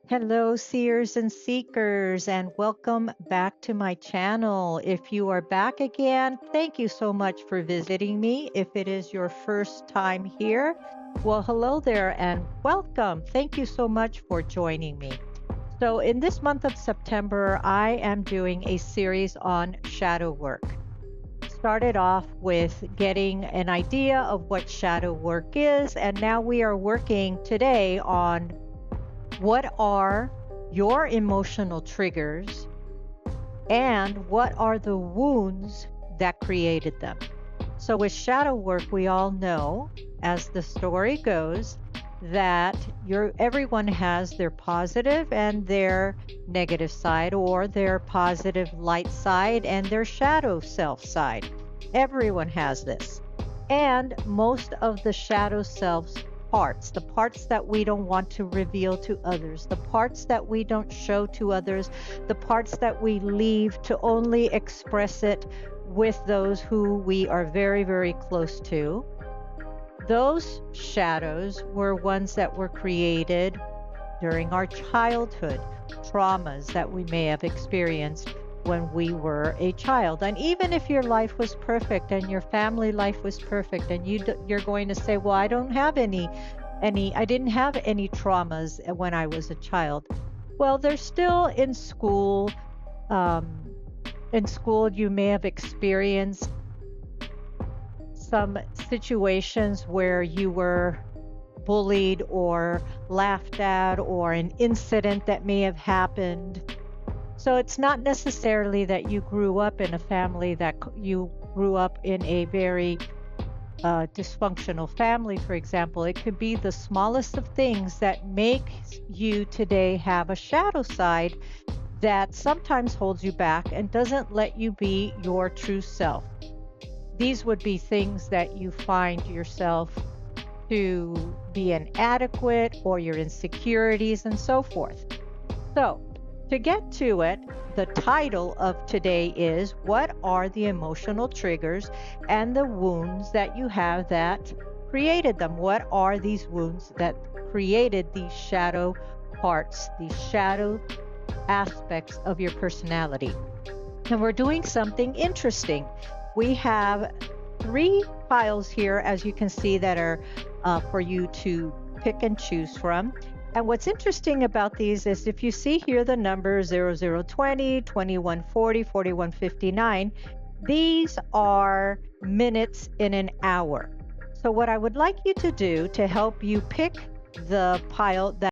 Hello, seers and seekers, and welcome back to my channel. If you are back again, thank you so much for visiting me. If it is your first time here, well, hello there and welcome. Thank you so much for joining me. So, in this month of September, I am doing a series on shadow work. Started off with getting an idea of what shadow work is, and now we are working today on what are your emotional triggers and what are the wounds that created them? So, with shadow work, we all know, as the story goes, that everyone has their positive and their negative side, or their positive light side and their shadow self side. Everyone has this. And most of the shadow selves parts, the parts that we don't want to reveal to others, the parts that we don't show to others, the parts that we leave to only express it with those who we are very, very close to. Those shadows were ones that were created during our childhood, traumas that we may have experienced when we were a child. And even if your life was perfect and your family life was perfect, and you're going to say, well, I don't have I didn't have any traumas when I was a child. Well, they're still in school. In school, you may have experienced some situations where you were bullied or laughed at, or an incident that may have happened. So it's not necessarily that you grew up in a family that you grew up in a very dysfunctional family, for example. It could be the smallest of things that make you today have a shadow side that sometimes holds you back and doesn't let you be your true self. These would be things that you find yourself to be inadequate, or your insecurities and so forth. So, to get to it, the title of today is What are the emotional triggers and the wounds that you have that created them? What are these wounds that created these shadow parts, these shadow aspects of your personality? And we're doing something interesting. We have 3 files here, as you can see, that are for you to pick and choose from. And what's interesting about these is, if you see here the numbers 0020, 2140, 4159, these are minutes in an hour. So what I would like you to do to help you pick the pile that